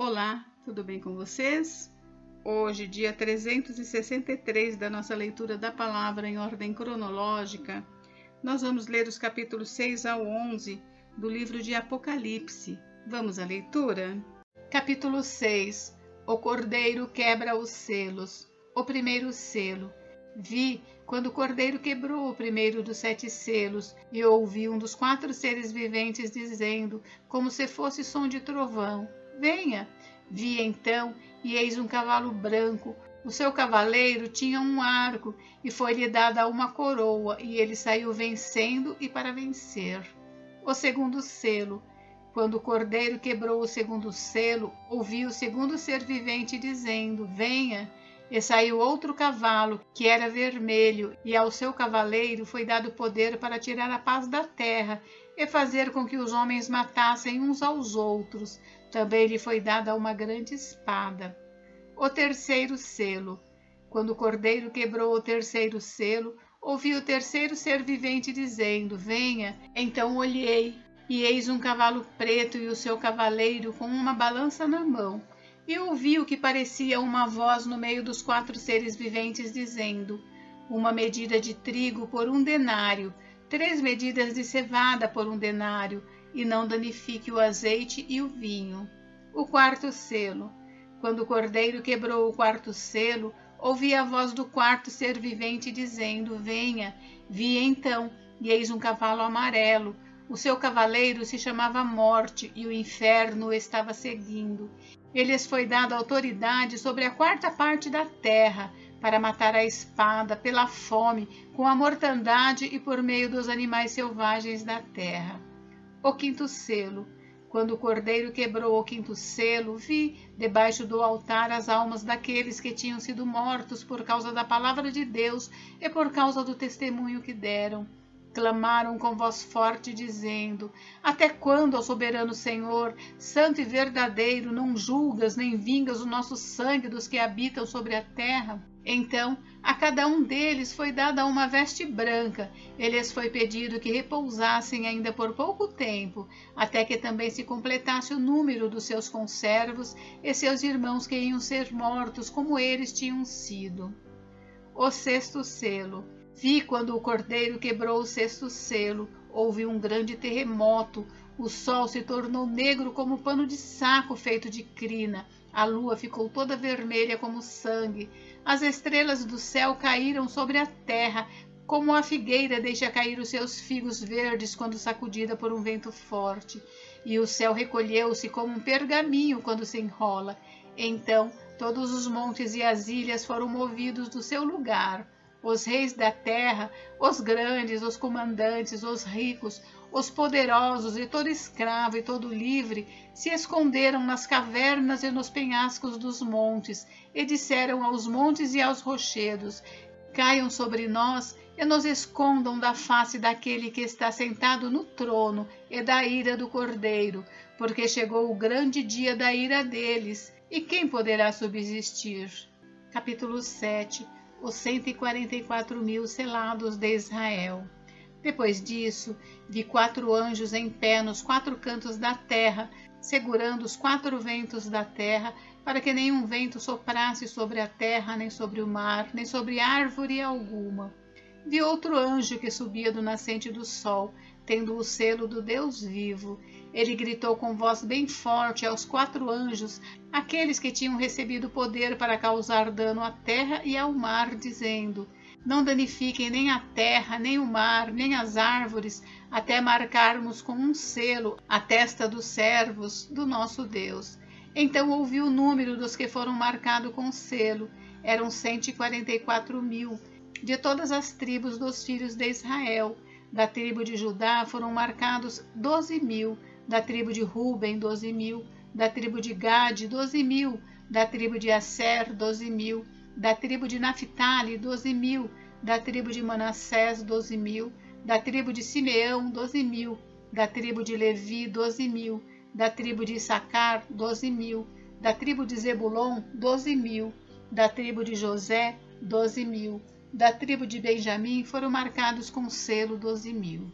Olá, tudo bem com vocês? Hoje, dia 363 da nossa leitura da palavra em ordem cronológica, nós vamos ler os capítulos 6 ao 11 do livro de Apocalipse. Vamos à leitura? Capítulo 6. O Cordeiro quebra os selos. O primeiro selo. Vi quando o Cordeiro quebrou o primeiro dos 7 selos, e ouvi um dos 4 seres viventes dizendo, como se fosse som de trovão: Venha! Vi então, e eis um cavalo branco. O seu cavaleiro tinha um arco, e foi-lhe dada uma coroa, e ele saiu vencendo e para vencer. O segundo selo. Quando o Cordeiro quebrou o segundo selo, ouvi o segundo ser vivente dizendo: Venha! E saiu outro cavalo, que era vermelho, e ao seu cavaleiro foi dado poder para tirar a paz da terra e fazer com que os homens matassem uns aos outros. Também lhe foi dada uma grande espada. O terceiro selo. Quando o Cordeiro quebrou o terceiro selo, ouvi o terceiro ser vivente dizendo: Venha! Então olhei, e eis um cavalo preto e o seu cavaleiro com uma balança na mão. E ouvi o que parecia uma voz no meio dos 4 seres viventes dizendo: Uma medida de trigo por 1 denário, 3 medidas de cevada por 1 denário, e não danifique o azeite e o vinho. O quarto selo. Quando o Cordeiro quebrou o 4º selo, ouvi a voz do 4º ser vivente dizendo: Venha! Vi então, e eis um cavalo amarelo. O seu cavaleiro se chamava Morte, e o inferno o estava seguindo. Lhes foi dada autoridade sobre a 4ª parte da terra, para matar a espada, pela fome, com a mortandade e por meio dos animais selvagens da terra. O 5º selo. Quando o Cordeiro quebrou o 5º selo, vi, debaixo do altar, as almas daqueles que tinham sido mortos por causa da palavra de Deus e por causa do testemunho que deram. Clamaram com voz forte, dizendo: Até quando, ó soberano Senhor, santo e verdadeiro, não julgas nem vingas o nosso sangue dos que habitam sobre a terra? Então a cada um deles foi dada uma veste branca, e lhes foi pedido que repousassem ainda por pouco tempo, até que também se completasse o número dos seus conservos e seus irmãos que iam ser mortos como eles tinham sido. O 6º selo. Vi quando o Cordeiro quebrou o 6º selo, houve um grande terremoto, o sol se tornou negro como pano de saco feito de crina, a lua ficou toda vermelha como sangue, as estrelas do céu caíram sobre a terra, como a figueira deixa cair os seus figos verdes quando sacudida por um vento forte, e o céu recolheu-se como um pergaminho quando se enrola. Então todos os montes e as ilhas foram movidos do seu lugar. Os reis da terra, os grandes, os comandantes, os ricos, os poderosos e todo escravo e todo livre se esconderam nas cavernas e nos penhascos dos montes e disseram aos montes e aos rochedos: Caiam sobre nós e nos escondam da face daquele que está sentado no trono e da ira do Cordeiro, porque chegou o grande dia da ira deles, e quem poderá subsistir? Capítulo 7. Os 144.000 selados de Israel. Depois disso, vi 4 anjos em pé nos 4 cantos da terra, segurando os 4 ventos da terra, para que nenhum vento soprasse sobre a terra, nem sobre o mar, nem sobre árvore alguma. Vi outro anjo que subia do nascente do sol, tendo o selo do Deus vivo. Ele gritou com voz bem forte aos 4 anjos, aqueles que tinham recebido poder para causar dano à terra e ao mar, dizendo: Não danifiquem nem a terra, nem o mar, nem as árvores, até marcarmos com um selo a testa dos servos do nosso Deus. Então ouvi o número dos que foram marcados com selo. Eram 144.000, de todas as tribos dos filhos de Israel. Da tribo de Judá foram marcados 12.000, da tribo de Ruben 12.000, da tribo de Gade 12.000, da tribo de Asser 12.000, da tribo de Naphtali 12.000, da tribo de Manassés 12.000, da tribo de Simeão 12.000, da tribo de Levi 12.000, da tribo de Issacar 12.000, da tribo de Zebulon 12.000, da tribo de José 12.000, da tribo de Benjamim foram marcados com selo 12.000.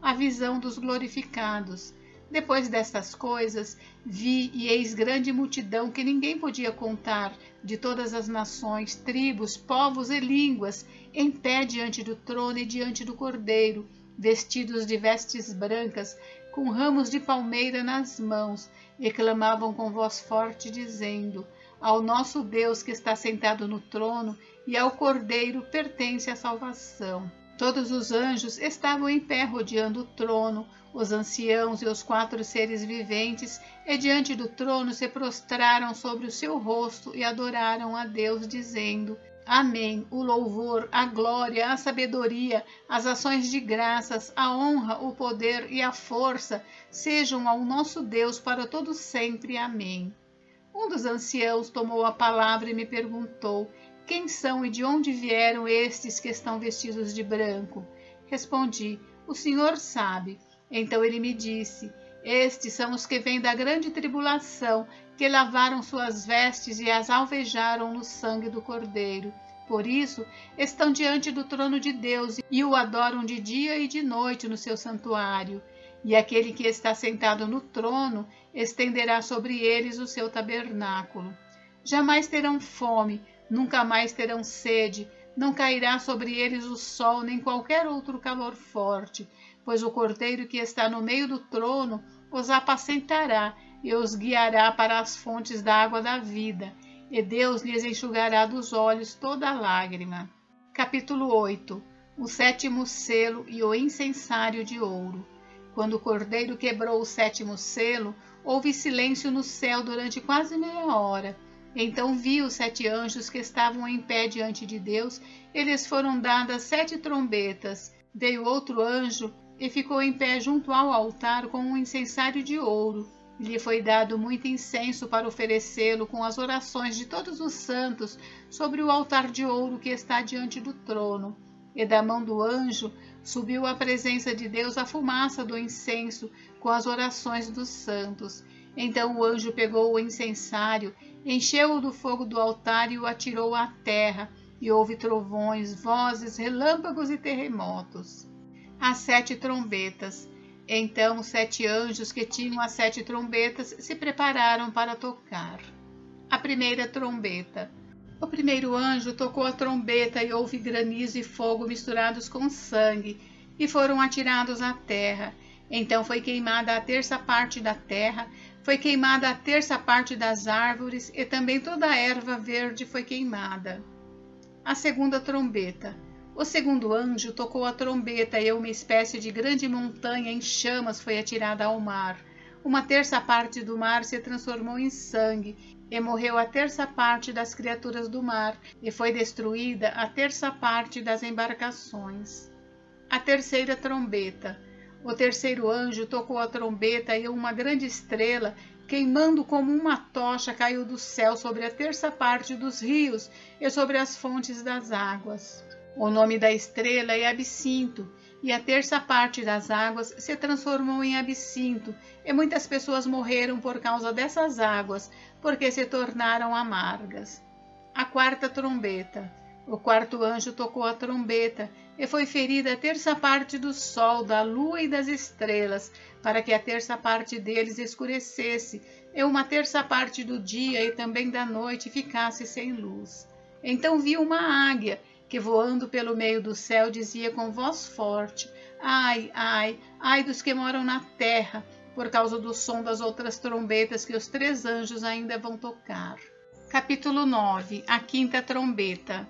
A visão dos glorificados. Depois destas coisas, vi e eis grande multidão que ninguém podia contar, de todas as nações, tribos, povos e línguas, em pé diante do trono e diante do Cordeiro, vestidos de vestes brancas, com ramos de palmeira nas mãos, e clamavam com voz forte, dizendo: Ao nosso Deus que está sentado no trono e ao Cordeiro pertence a salvação. Todos os anjos estavam em pé rodeando o trono, os anciãos e os 4 seres viventes, e diante do trono se prostraram sobre o seu rosto e adoraram a Deus, dizendo: Amém. O louvor, a glória, a sabedoria, as ações de graças, a honra, o poder e a força sejam ao nosso Deus para todo sempre. Amém. Um dos anciãos tomou a palavra e me perguntou: Quem são e de onde vieram estes que estão vestidos de branco? Respondi: O Senhor sabe. Então ele me disse: Estes são os que vêm da grande tribulação, que lavaram suas vestes e as alvejaram no sangue do Cordeiro. Por isso, estão diante do trono de Deus e o adoram de dia e de noite no seu santuário. E aquele que está sentado no trono estenderá sobre eles o seu tabernáculo. Jamais terão fome, nunca mais terão sede, não cairá sobre eles o sol nem qualquer outro calor forte, pois o Cordeiro que está no meio do trono os apacentará e os guiará para as fontes da água da vida, e Deus lhes enxugará dos olhos toda lágrima. Capítulo 8. O 7º selo e o incensário de ouro. Quando o Cordeiro quebrou o 7º selo, houve silêncio no céu durante quase meia hora. Então vi os 7 anjos que estavam em pé diante de Deus, e lhes foram dadas 7 trombetas. Veio outro anjo e ficou em pé junto ao altar com um incensário de ouro. Lhe foi dado muito incenso para oferecê-lo com as orações de todos os santos sobre o altar de ouro que está diante do trono. E da mão do anjo subiu à presença de Deus a fumaça do incenso com as orações dos santos. Então o anjo pegou o incensário, encheu-o do fogo do altar e o atirou à terra, e houve trovões, vozes, relâmpagos e terremotos. As 7 trombetas. Então os 7 anjos que tinham as 7 trombetas se prepararam para tocar. A primeira trombeta. O primeiro anjo tocou a trombeta e houve granizo e fogo misturados com sangue, e foram atirados à terra. Então foi queimada a 3ª parte da terra, foi queimada a 3ª parte das árvores, e também toda a erva verde foi queimada. A segunda trombeta. O segundo anjo tocou a trombeta e uma espécie de grande montanha em chamas foi atirada ao mar. Uma 3ª parte do mar se transformou em sangue, e morreu a 3ª parte das criaturas do mar, e foi destruída a 3ª parte das embarcações. A terceira trombeta. O terceiro anjo tocou a trombeta e uma grande estrela, queimando como uma tocha, caiu do céu sobre a 3ª parte dos rios e sobre as fontes das águas. O nome da estrela é Absinto, e a 3ª parte das águas se transformou em absinto, e muitas pessoas morreram por causa dessas águas, porque se tornaram amargas. A 4ª trombeta. O 4º anjo tocou a trombeta, e foi ferida a 3ª parte do sol, da lua e das estrelas, para que a 3ª parte deles escurecesse, e uma 3ª parte do dia e também da noite ficasse sem luz. Então vi uma águia, que voando pelo meio do céu dizia com voz forte: Ai, ai, ai dos que moram na terra, por causa do som das outras trombetas que os 3 anjos ainda vão tocar. Capítulo 9. A 5ª trombeta.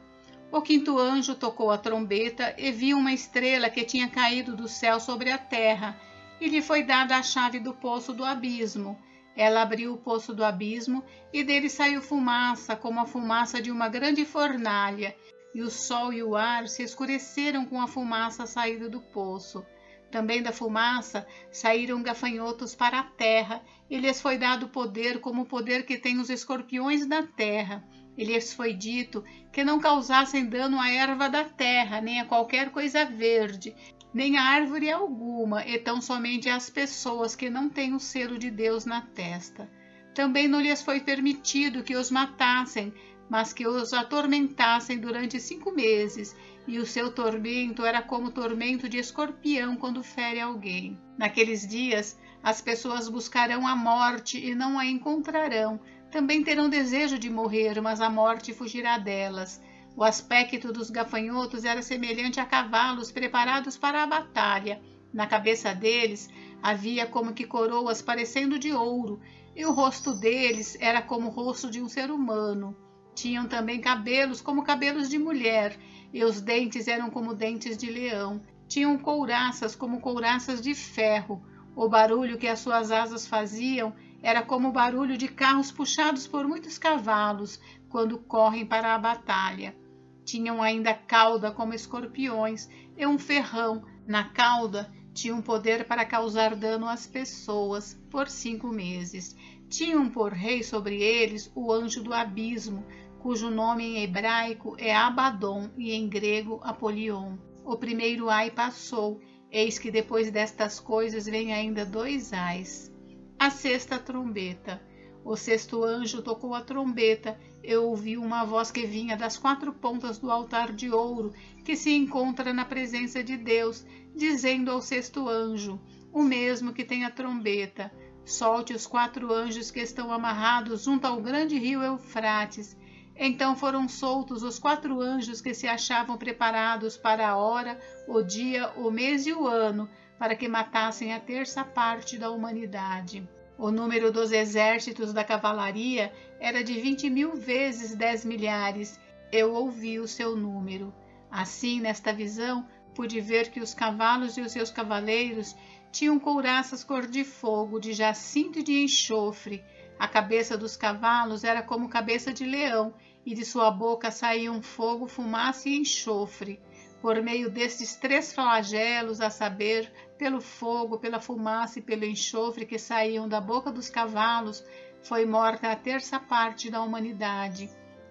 O 5º anjo tocou a trombeta e viu uma estrela que tinha caído do céu sobre a terra, e lhe foi dada a chave do poço do abismo. Ela abriu o poço do abismo, e dele saiu fumaça, como a fumaça de uma grande fornalha, e o sol e o ar se escureceram com a fumaça saída do poço. Também da fumaça saíram gafanhotos para a terra, e lhes foi dado poder como o poder que tem os escorpiões da terra. E lhes foi dito que não causassem dano à erva da terra, nem a qualquer coisa verde, nem a árvore alguma, e tão somente às pessoas que não têm o selo de Deus na testa. Também não lhes foi permitido que os matassem, mas que os atormentassem durante 5 meses, e o seu tormento era como tormento de escorpião quando fere alguém. Naqueles dias, As pessoas buscarão a morte e não a encontrarão. Também terão desejo de morrer, mas a morte fugirá delas. O aspecto dos gafanhotos era semelhante a cavalos preparados para a batalha. Na cabeça deles havia como que coroas parecendo de ouro, e o rosto deles era como o rosto de um ser humano. Tinham também cabelos como cabelos de mulher, e os dentes eram como dentes de leão. Tinham couraças como couraças de ferro. O barulho que as suas asas faziam era como o barulho de carros puxados por muitos cavalos quando correm para a batalha. Tinham ainda cauda como escorpiões e um ferrão. Na cauda tinham poder para causar dano às pessoas por 5 meses. Tinham por rei sobre eles o anjo do abismo, cujo nome em hebraico é Abaddon e em grego Apolion. O primeiro ai passou, eis que depois destas coisas vem ainda 2 ais. A 6ª trombeta. O 6º anjo tocou a trombeta. Eu ouvi uma voz que vinha das 4 pontas do altar de ouro, que se encontra na presença de Deus, dizendo ao 6º anjo, o mesmo que tem a trombeta: solte os 4 anjos que estão amarrados junto ao grande rio Eufrates. Então foram soltos os 4 anjos que se achavam preparados para a hora, o dia, o mês e o ano, para que matassem a 1/3 parte da humanidade. O número dos exércitos da cavalaria era de 20.000 vezes 10 milhares. Eu ouvi o seu número. Assim, nesta visão, pude ver que os cavalos e os seus cavaleiros tinham couraças cor de fogo, de jacinto e de enxofre. A cabeça dos cavalos era como cabeça de leão, e de sua boca saíam fogo, fumaça e enxofre. Por meio destes 3 flagelos, a saber, pelo fogo, pela fumaça e pelo enxofre que saíam da boca dos cavalos, foi morta a 1/3 parte da humanidade.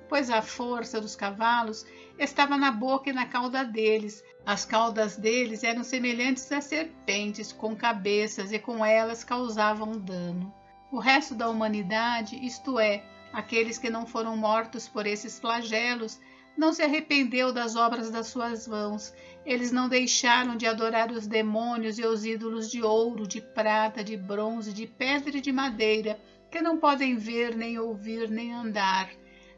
Pois a força dos cavalos estava na boca e na cauda deles. As caudas deles eram semelhantes a serpentes, com cabeças, e com elas causavam dano. O resto da humanidade, isto é, aqueles que não foram mortos por esses flagelos, não se arrependeu das obras das suas mãos. Eles não deixaram de adorar os demônios e os ídolos de ouro, de prata, de bronze, de pedra e de madeira, que não podem ver, nem ouvir, nem andar.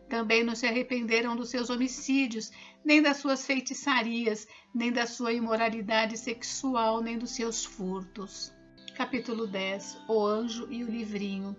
Também não se arrependeram dos seus homicídios, nem das suas feitiçarias, nem da sua imoralidade sexual, nem dos seus furtos. Capítulo 10. O anjo e o livrinho.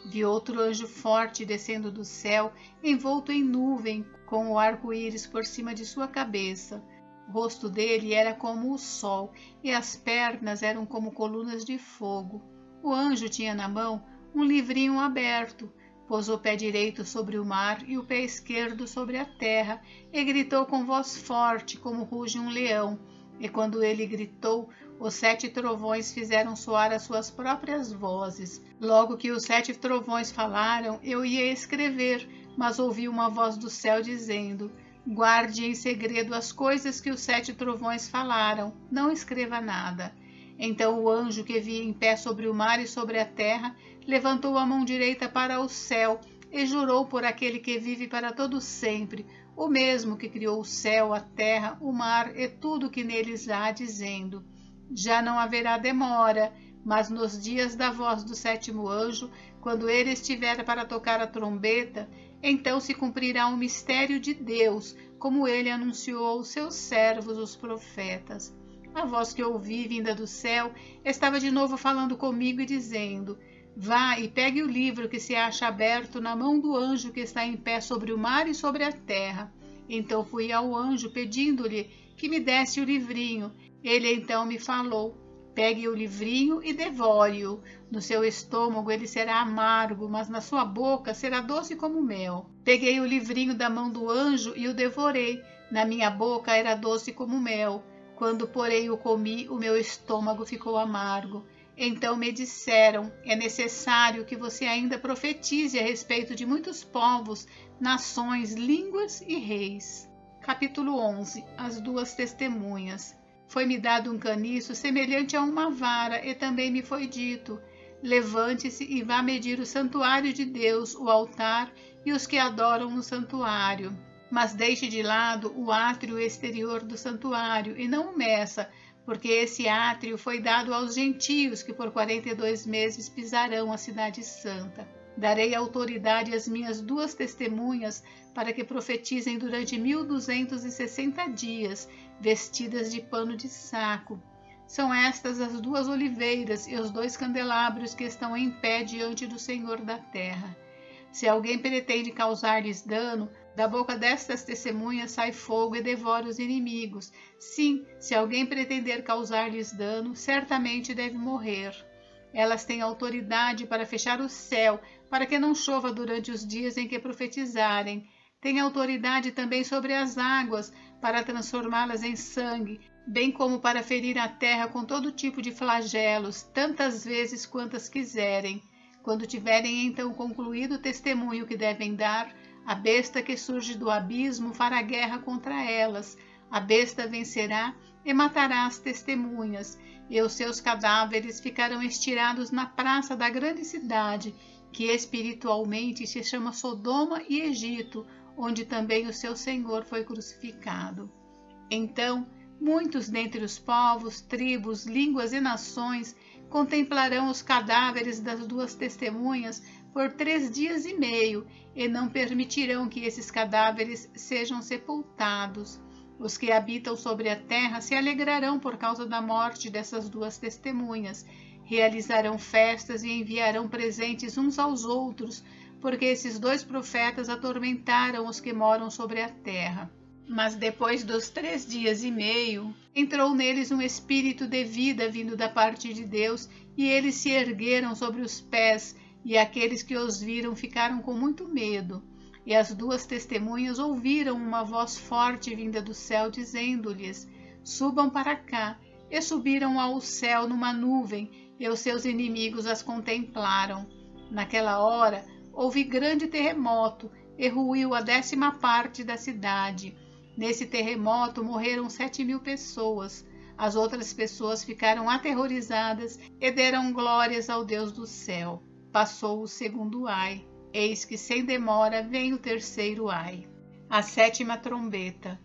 Vi outro anjo forte descendo do céu, envolto em nuvem, com o arco-íris por cima de sua cabeça. O rosto dele era como o sol, e as pernas eram como colunas de fogo. O anjo tinha na mão um livrinho aberto. Pôs o pé direito sobre o mar e o pé esquerdo sobre a terra, e gritou com voz forte, como ruge um leão. E quando ele gritou, os 7 trovões fizeram soar as suas próprias vozes. Logo que os 7 trovões falaram, eu ia escrever, mas ouvi uma voz do céu dizendo: guarde em segredo as coisas que os 7 trovões falaram, não escreva nada. Então o anjo que vi em pé sobre o mar e sobre a terra levantou a mão direita para o céu e jurou por aquele que vive para todo sempre, o mesmo que criou o céu, a terra, o mar e tudo que neles há, dizendo: já não haverá demora, mas nos dias da voz do 7º anjo, quando ele estiver para tocar a trombeta, então se cumprirá o mistério de Deus, como ele anunciou aos seus servos, os profetas. A voz que ouvi vinda do céu estava de novo falando comigo e dizendo: vá e pegue o livro que se acha aberto na mão do anjo que está em pé sobre o mar e sobre a terra. Então fui ao anjo pedindo-lhe que me desse o livrinho. Ele então me falou: pegue o livrinho e devore-o. No seu estômago ele será amargo, mas na sua boca será doce como mel. Peguei o livrinho da mão do anjo e o devorei. Na minha boca era doce como mel. Quando, porém, o comi, o meu estômago ficou amargo. Então me disseram: é necessário que você ainda profetize a respeito de muitos povos, nações, línguas e reis. Capítulo 11. As 2 testemunhas. Foi-me dado um caniço semelhante a uma vara, e também me foi dito: levante-se e vá medir o santuário de Deus, o altar e os que adoram no santuário. Mas deixe de lado o átrio exterior do santuário, e não o meça, porque esse átrio foi dado aos gentios, que por 42 meses pisarão a cidade santa. Darei autoridade às minhas 2 testemunhas para que profetizem durante 1260 dias, vestidas de pano de saco. São estas as 2 oliveiras e os 2 candelabros que estão em pé diante do Senhor da terra. Se alguém pretende causar-lhes dano, da boca destas testemunhas sai fogo e devora os inimigos. Sim, se alguém pretender causar-lhes dano, certamente deve morrer. Elas têm autoridade para fechar o céu, para que não chova durante os dias em que profetizarem. Têm autoridade também sobre as águas, para transformá-las em sangue, bem como para ferir a terra com todo tipo de flagelos, tantas vezes quantas quiserem. Quando tiverem então concluído o testemunho que devem dar, a besta que surge do abismo fará guerra contra elas. A besta vencerá e matará as testemunhas, e os seus cadáveres ficarão estirados na praça da grande cidade, que espiritualmente se chama Sodoma e Egito, onde também o seu Senhor foi crucificado. Então, muitos dentre os povos, tribos, línguas e nações contemplarão os cadáveres das 2 testemunhas por 3 dias e meio, e não permitirão que esses cadáveres sejam sepultados. Os que habitam sobre a terra se alegrarão por causa da morte dessas 2 testemunhas, realizarão festas e enviarão presentes uns aos outros, porque esses 2 profetas atormentaram os que moram sobre a terra. Mas depois dos 3 dias e meio, entrou neles um espírito de vida vindo da parte de Deus, e eles se ergueram sobre os pés, e aqueles que os viram ficaram com muito medo. E as 2 testemunhas ouviram uma voz forte vinda do céu, dizendo-lhes: subam para cá. E subiram ao céu numa nuvem, e os seus inimigos as contemplaram. Naquela hora, houve grande terremoto, e ruiu a 10ª parte da cidade. Nesse terremoto morreram 7.000 pessoas. As outras pessoas ficaram aterrorizadas e deram glórias ao Deus do céu. Passou o 2º ai. Eis que sem demora vem o 3º ai. A 7ª trombeta.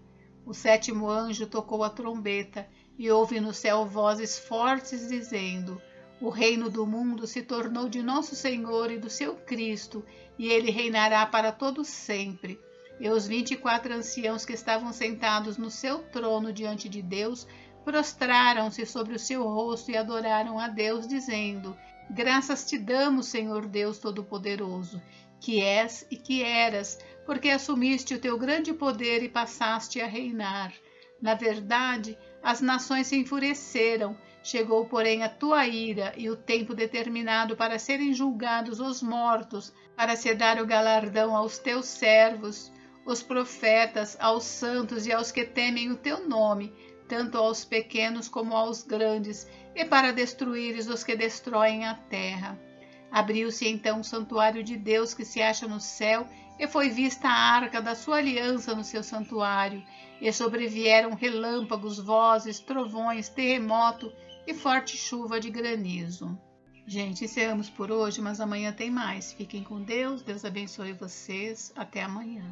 O 7º anjo tocou a trombeta, e houve no céu vozes fortes dizendo: o reino do mundo se tornou de nosso Senhor e do seu Cristo, e ele reinará para todo sempre. E os 24 anciãos que estavam sentados no seu trono diante de Deus prostraram-se sobre o seu rosto e adoraram a Deus, dizendo: graças te damos, Senhor Deus Todo-Poderoso, que és e que eras, porque assumiste o teu grande poder e passaste a reinar. Na verdade, as nações se enfureceram, chegou, porém, a tua ira e o tempo determinado para serem julgados os mortos, para se dar o galardão aos teus servos, os profetas, aos santos e aos que temem o teu nome, tanto aos pequenos como aos grandes, e para destruíres os que destroem a terra. Abriu-se então o santuário de Deus que se acha no céu, e foi vista a arca da sua aliança no seu santuário, e sobrevieram relâmpagos, vozes, trovões, terremoto e forte chuva de granizo. Gente, encerramos por hoje, mas amanhã tem mais. Fiquem com Deus, Deus abençoe vocês. Até amanhã.